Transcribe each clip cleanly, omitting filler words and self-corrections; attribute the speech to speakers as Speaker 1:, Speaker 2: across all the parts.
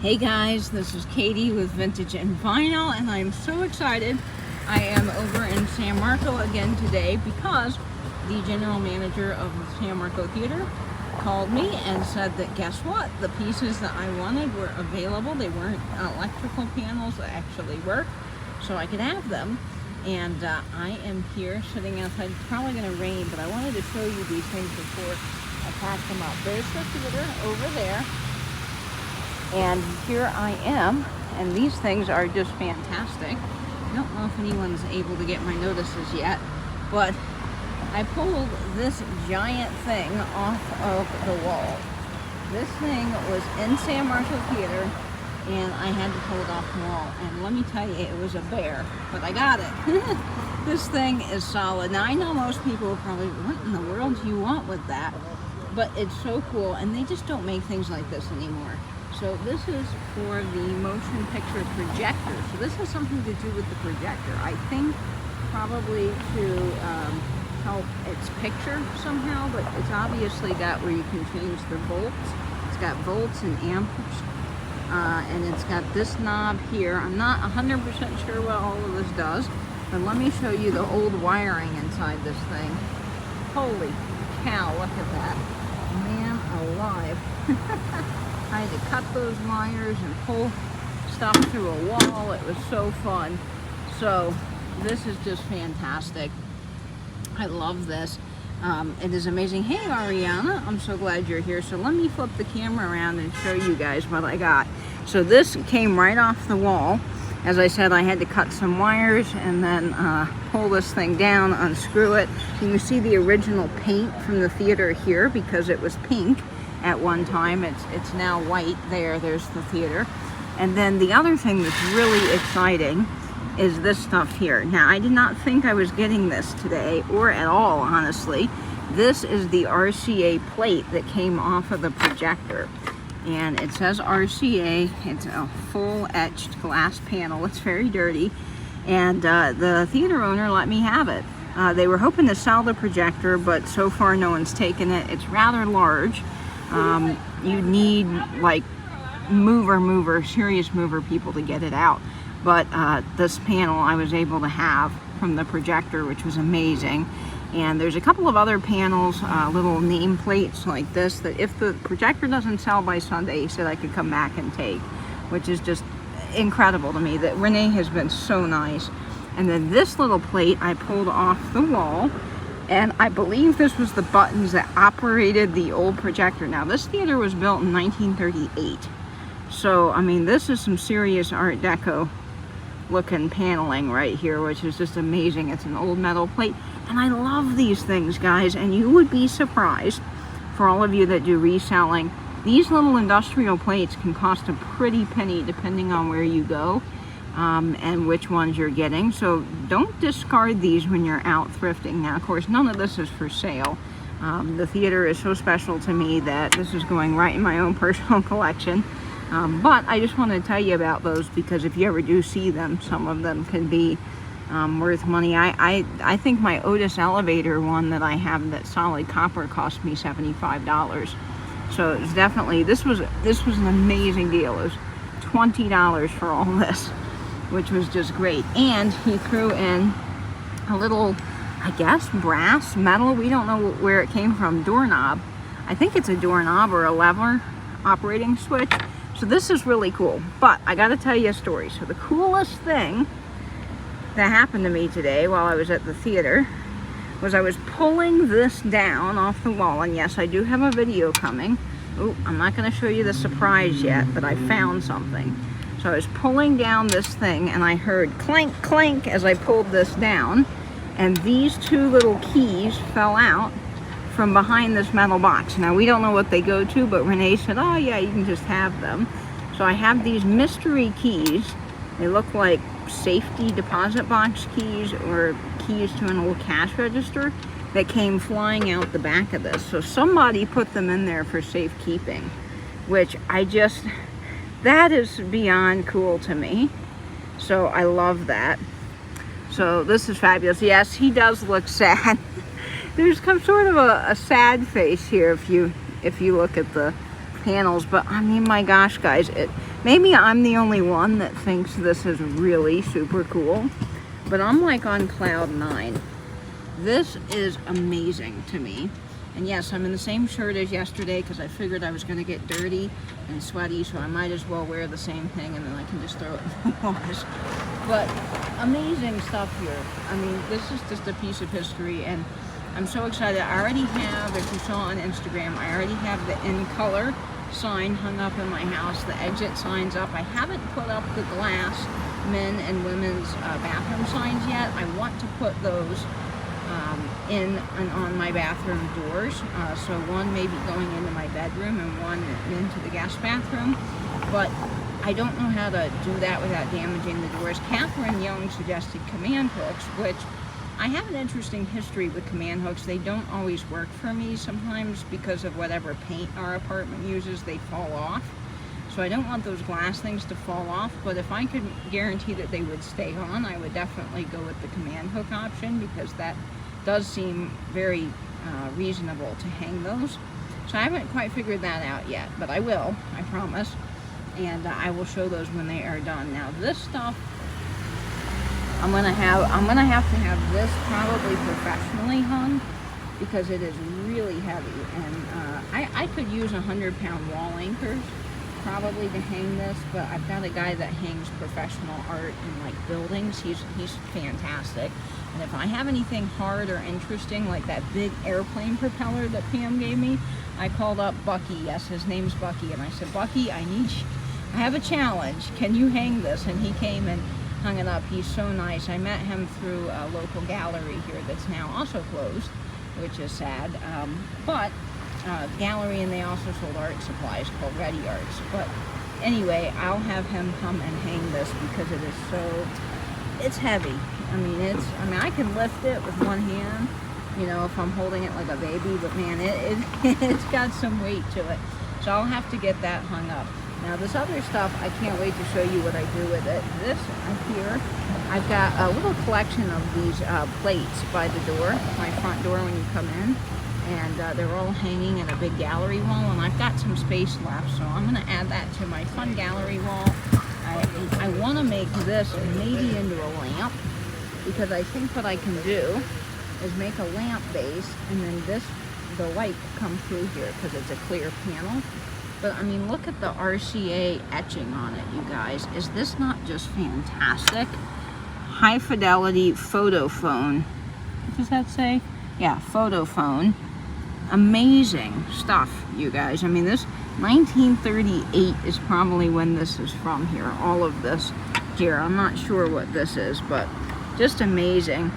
Speaker 1: Hey guys, this is Katie with Vintage and Vinyl, and I'm so excited. I am over in San Marco again today because the general manager of the San Marco Theater called me and said that guess what? The pieces that I wanted were available. They weren't electrical panels that actually work, so I could have them. And I am here sitting outside. It's probably going to rain, but I wanted to show you these things before I pack them up. There's the theater over there. And here I am, and these things are just fantastic. I don't know if anyone's able to get my notices yet, but I pulled this giant thing off of the wall. This thing was in San Marco Theater, and I had to pull it off the wall. And let me tell you, it was a bear, but I got it. This thing is solid. Now, I know most people are probably, what in the world do you want with that? But it's so cool, and they just don't make things like this anymore. So this is for the motion picture projector. So this has something to do with the projector. I think probably to help its picture somehow, but it's obviously got where you can change the volts. It's got volts and amps, and it's got this knob here. I'm not 100% sure what all of this does, but let me show you the old wiring inside this thing. Holy cow, look at that. Man alive. I had to cut those wires and pull stuff through a wall. It was so fun. So this is just fantastic. I love this. It is amazing. Hey Ariana, I'm so glad you're here. So let me flip the camera around and show you guys what I got. So this came right off the wall. As I said, I had to cut some wires and then pull this thing down, unscrew it. You can see the original paint from the theater here because it was pink at one time. It's now white there. There's the theater. And then the other thing that's really exciting is this stuff here. Now, I did not think I was getting this today or at all, honestly. This is the RCA plate that came off of the projector. And it says RCA. It's a full etched glass panel. It's very dirty. And the theater owner let me have it. They were hoping to sell the projector, but so far no one's taken it. It's rather large. You need like serious mover people to get it out. But this panel I was able to have from the projector, which was amazing. And there's a couple of other panels, little name plates like this, that if the projector doesn't sell by Sunday, he said I could come back and take, which is just incredible to me that Renee has been so nice. And then this little plate I pulled off the wall. And I believe this was the buttons that operated the old projector. Now, this theater was built in 1938. So, I mean, this is some serious Art Deco looking paneling right here, which is just amazing. It's an old metal plate. And I love these things, guys. And you would be surprised, for all of you that do reselling, these little industrial plates can cost a pretty penny depending on where you go. And which ones you're getting. So don't discard these when you're out thrifting. Now, of course, none of this is for sale. The theater is so special to me that this is going right in my own personal collection. But I just want to tell you about those because if you ever do see them, some of them can be worth money. I think my Otis elevator one that I have that's solid copper cost me $75. So it's definitely, this was an amazing deal. It was $20 for all this, which was just great. And he threw in a little, I guess, brass, metal, we don't know where it came from, doorknob. I think it's a doorknob or a lever operating switch. So this is really cool. But I gotta tell you a story. So the coolest thing that happened to me today while I was at the theater was I was pulling this down off the wall. And yes, I do have a video coming. Oh, I'm not gonna show you the surprise yet, but I found something. So I was pulling down this thing and I heard clank, clank as I pulled this down. And these two little keys fell out from behind this metal box. Now, we don't know what they go to, but Renee said, oh yeah, you can just have them. So I have these mystery keys. They look like safety deposit box keys or keys to an old cash register that came flying out the back of this. So somebody put them in there for safekeeping, which that is beyond cool to me. So I love that. So this is fabulous. Yes, he does look sad. There's sort of a sad face here if you look at the panels. But I mean, my gosh, guys, Maybe I'm the only one that thinks this is really super cool, but I'm like on cloud 9. This is amazing to me. And yes, I'm in the same shirt as yesterday because I figured I was going to get dirty and sweaty, so I might as well wear the same thing and then I can just throw it in the wash. But amazing stuff here. I mean, this is just a piece of history, and I'm so excited. I already have, if you saw on Instagram, I already have the in color sign hung up in my house, the exit signs up. I haven't put up the glass men and women's bathroom signs yet. I want to put those in and on my bathroom doors. So one may be going into my bedroom and one into the guest bathroom. But I don't know how to do that without damaging the doors. Catherine Young suggested command hooks, which I have an interesting history with command hooks. They don't always work for me. Sometimes because of whatever paint our apartment uses, they fall off. So I don't want those glass things to fall off, but if I could guarantee that they would stay on, I would definitely go with the command hook option, because that does seem very reasonable to hang those. So I haven't quite figured that out yet, but I will, I promise. And I will show those when they are done. Now this stuff, I'm gonna have to have this probably professionally hung, because it is really heavy, and I could use 100-pound wall anchors probably to hang this, but I've got a guy that hangs professional art in like buildings. He's fantastic. And if I have anything hard or interesting, like that big airplane propeller that Pam gave me, I called up Bucky. Yes, his name's Bucky, and I said, Bucky, I have a challenge. Can you hang this? And he came and hung it up. He's so nice. I met him through a local gallery here that's now also closed, which is sad. Gallery, and they also sold art supplies called Ready Arts. But anyway, I'll have him come and hang this because it is it's heavy. I mean, I can lift it with one hand, you know, if I'm holding it like a baby, but man, it's got some weight to it. So I'll have to get that hung up. Now this other stuff, I can't wait to show you what I do with it. This here, I've got a little collection of these plates by the door, my front door when you come in. And they're all hanging in a big gallery wall, and I've got some space left, so I'm going to add that to my fun gallery wall. I want to make this maybe into a lamp, because I think what I can do is make a lamp base, and then the light will come through here because it's a clear panel. But I mean, look at the RCA etching on it, you guys. Is this not just fantastic? High fidelity photo phone. What does that say? Yeah, photo phone. Amazing stuff, you guys. I mean, this 1938 is probably when this is from here. All of this here. I'm not sure what this is, but just amazing.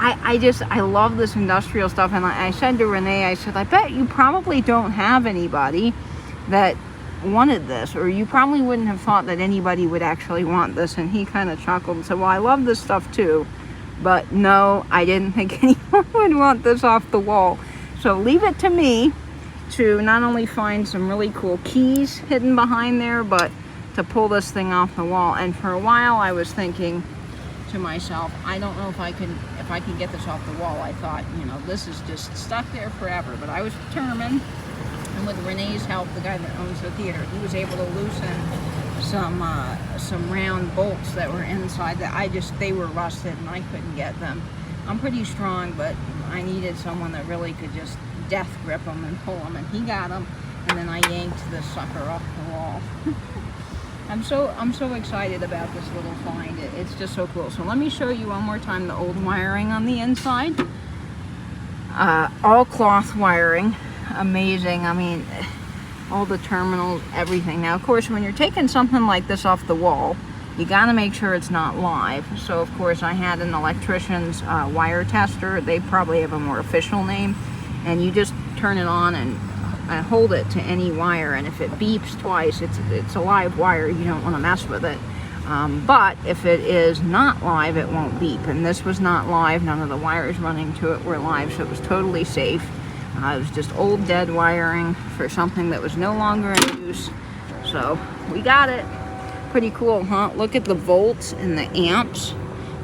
Speaker 1: I love this industrial stuff, and I said to Renee, I said, I bet you probably don't have anybody that wanted this, or you probably wouldn't have thought that anybody would actually want this. And he kind of chuckled and said, well, I love this stuff too, but no, I didn't think anyone would want this off the wall. So leave it to me to not only find some really cool keys hidden behind there, but to pull this thing off the wall. And for a while I was thinking to myself, I don't know if I can get this off the wall. I thought, you know, this is just stuck there forever. But I was determined, and with Renee's help, the guy that owns the theater, he was able to loosen some round bolts that were inside that they were rusted and I couldn't get them. I'm pretty strong, but I needed someone that really could just death grip them and pull them, and he got them, and then I yanked this sucker off the wall. I'm so excited about this little find. It's just so cool. So let me show you one more time the old wiring on the inside. All cloth wiring. Amazing. I mean, all the terminals, everything. Now, of course, when you're taking something like this off the wall, you got to make sure it's not live. So, of course, I had an electrician's wire tester. They probably have a more official name. And you just turn it on and hold it to any wire. And if it beeps twice, it's a live wire. You don't want to mess with it. But if it is not live, it won't beep. And this was not live. None of the wires running to it were live, so it was totally safe. It was just old dead wiring for something that was no longer in use. So we got it. Pretty cool, huh? Look at the volts and the amps.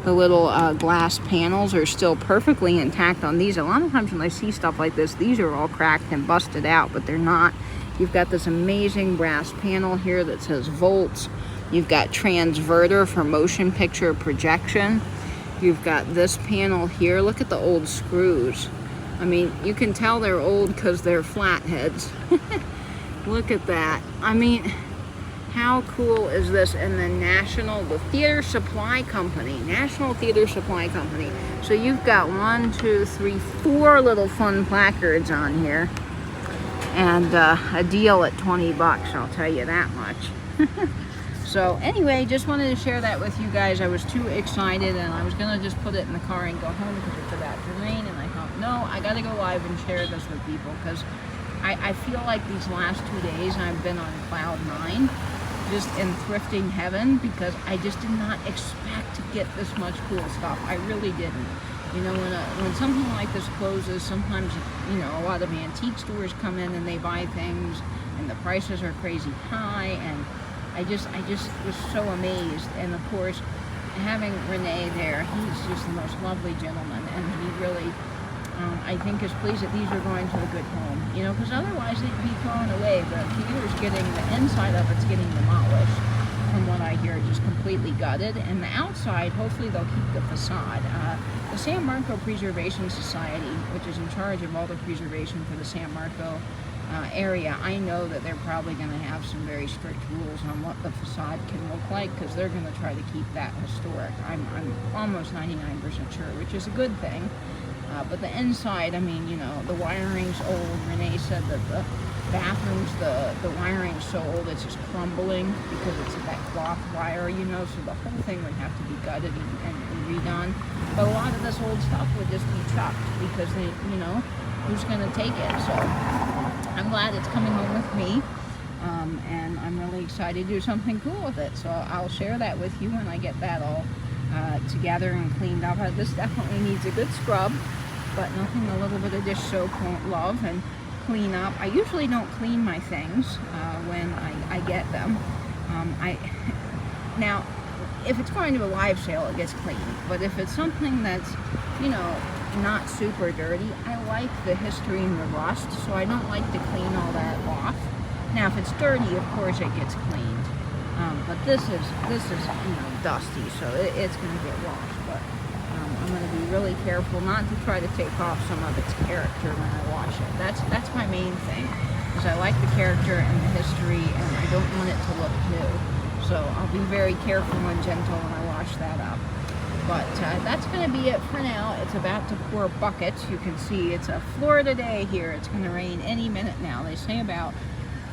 Speaker 1: The little glass panels are still perfectly intact on these. A lot of times when I see stuff like this, these are all cracked and busted out, but they're not. You've got this amazing brass panel here that says volts. You've got transverter for motion picture projection. You've got this panel here. Look at the old screws. I mean, you can tell they're old because they're flatheads. Look at that. I mean, how cool is this? And then the Theater Supply Company, National Theater Supply Company. So you've got 1, 2, 3, 4 little fun placards on here. And a deal at 20 bucks, I'll tell you that much. So anyway, just wanted to share that with you guys. I was too excited, and I was gonna just put it in the car and go home because it's about to rain, and I thought, no, I gotta go live and share this with people, because I feel like these last 2 days I've been on cloud 9, just in thrifting heaven, because I just did not expect to get this much cool stuff. I really didn't. You know, when something like this closes, sometimes, you know, a lot of antique stores come in and they buy things, and the prices are crazy high, and I just was so amazed. And of course, having Renee there, he's just the most lovely gentleman, and he really, I think, is pleased that these are going to a good home. You know, because otherwise they'd be thrown away. The theater's getting, the inside of it's getting demolished, from what I hear, just completely gutted. And the outside, hopefully they'll keep the facade. The San Marco Preservation Society, which is in charge of all the preservation for the San Marco area, I know that they're probably going to have some very strict rules on what the facade can look like, because they're going to try to keep that historic. I'm almost 99% sure, which is a good thing. But the inside, I mean, you know, the wiring's old. Renee said that the bathrooms, the wiring's so old it's just crumbling because it's that cloth wire, you know, so the whole thing would have to be gutted and redone. But a lot of this old stuff would just be chucked because they, you know, who's going to take it? So I'm glad it's coming home with me, and I'm really excited to do something cool with it. So I'll share that with you when I get that all together and cleaned up. This definitely needs a good scrub, but nothing a little bit of dish soap won't love and clean up. I usually don't clean my things when I get them. Now, if it's going to a live sale, it gets cleaned. But if it's something that's, you know, not super dirty, I like the history and the rust, so I don't like to clean all that off. Now, if it's dirty, of course it gets cleaned. But this is you know, dusty, so it's going to get washed. But I'm going to be really careful not to try to take off some of its character when I wash it. That's my main thing, is I like the character and the history, and I don't want it to look new. So I'll be very careful and gentle when I wash that up. But that's going to be it for now. It's about to pour buckets. You can see it's a Florida day here. It's going to rain any minute now. They say about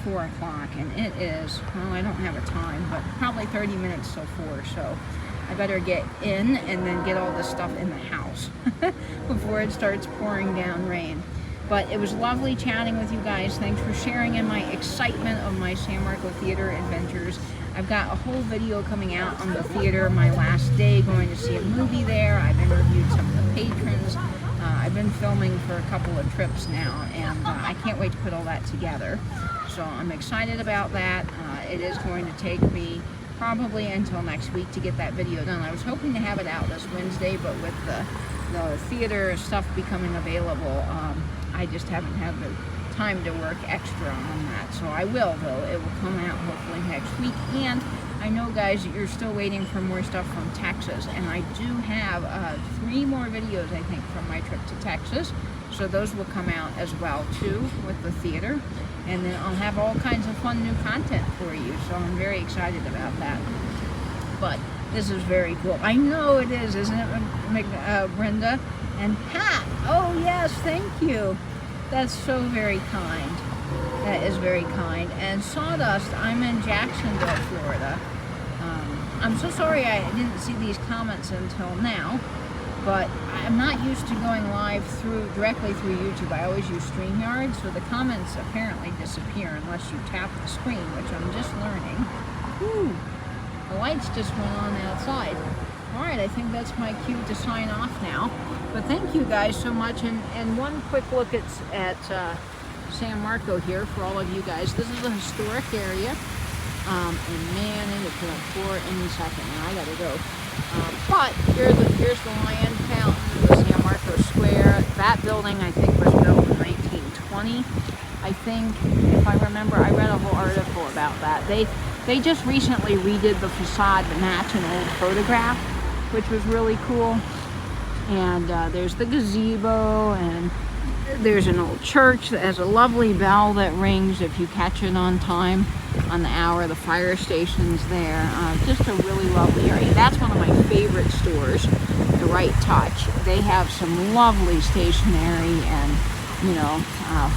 Speaker 1: 4 o'clock, and it is, well, I don't have a time, but probably 30 minutes till 4, so I better get in and then get all this stuff in the house before it starts pouring down rain. But it was lovely chatting with you guys. Thanks for sharing in my excitement of my San Marco Theater adventures. I've got a whole video coming out on the theater, my last day going to see a movie there. I've interviewed some of the patrons. I've been filming for a couple of trips now, and I can't wait to put all that together. So I'm excited about that. It is going to take me probably until next week to get that video done. I was hoping to have it out this Wednesday, but with the theater stuff becoming available, I just haven't had the time to work extra on that. So I will, though. It will come out hopefully next week. And I know, guys, you're still waiting for more stuff from Texas, and I do have 3 more videos, I think, from my trip to Texas. So those will come out as well, too, with the theater. And then I'll have all kinds of fun new content for you. So I'm very excited about that. But this is very cool. I know it is, isn't it, Brenda? And Pat, oh yes, thank you. That's so very kind. That is very kind. And Sawdust, I'm in Jacksonville, Florida. I'm so sorry I didn't see these comments until now, but I'm not used to going live directly through YouTube. I always use StreamYard, so the comments apparently disappear unless you tap the screen, which I'm just learning. Whew, the lights just went on outside. All right, I think that's my cue to sign off now. But thank you guys so much. And one quick look at San Marco here for all of you guys. This is a historic area. And man, it's going to pour any second. Now I got to go. But here's the Lion Fountain, the San Marco Square. That building, I think, was built in 1920. I think, if I remember, I read a whole article about that. They just recently redid the facade to match an old photograph, which was really cool. And there's the gazebo, and there's an old church that has a lovely bell that rings if you catch it on time, on the hour. The fire station's there. Just a really lovely area. That's one of my favorite stores, The Right Touch. They have some lovely stationery and, you know,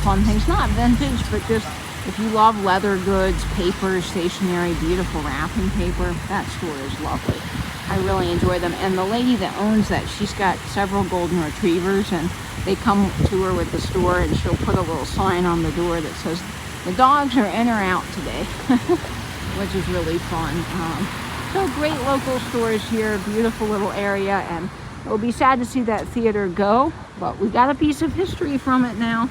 Speaker 1: fun things. Not vintage, but just if you love leather goods, paper, stationery, beautiful wrapping paper, that store is lovely. I really enjoy them. And the lady that owns that, she's got several golden retrievers, and they come to her with the store, and she'll put a little sign on the door that says the dogs are in or out today, which is really fun. So great local stores here, beautiful little area, and it'll be sad to see that theater go, but we got a piece of history from it now.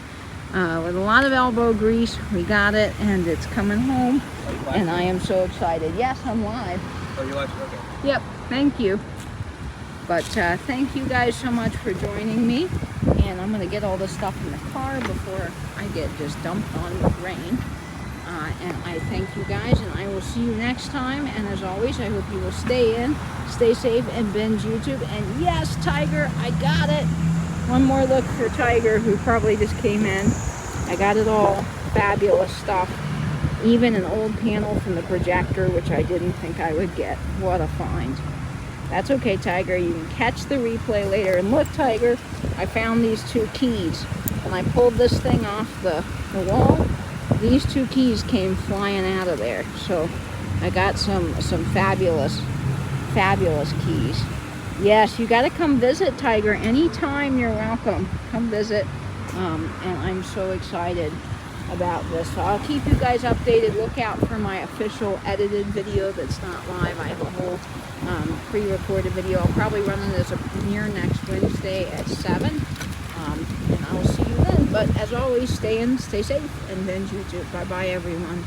Speaker 1: With a lot of elbow grease, we got it, and it's coming home, and I am so excited. Yes, I'm live.
Speaker 2: Oh, you're live? Okay.
Speaker 1: Yep, thank you. But thank you guys so much for joining me, and I'm gonna get all this stuff in the car before I get just dumped on with rain. And I thank you guys, and I will see you next time. And as always, I hope you will stay in, stay safe, and binge YouTube. And yes, Tiger, I got it. One more look for Tiger, who probably just came in. I got it all. Fabulous stuff. Even an old panel from the projector, which I didn't think I would get. What a find. That's okay, Tiger. You can catch the replay later. And look, Tiger, I found these 2 keys. When I pulled this thing off the wall, these 2 keys came flying out of there. So I got some fabulous keys. Yes, you got to come visit, Tiger. Anytime, you're welcome. Come visit. And I'm so excited about this. So I'll keep you guys updated. Look out for my official edited video that's not live. I have a whole pre-recorded video. I'll probably run it as a premiere next Wednesday at 7. And I will see you then. But as always, stay in, stay safe, and binge YouTube. Bye-bye, everyone.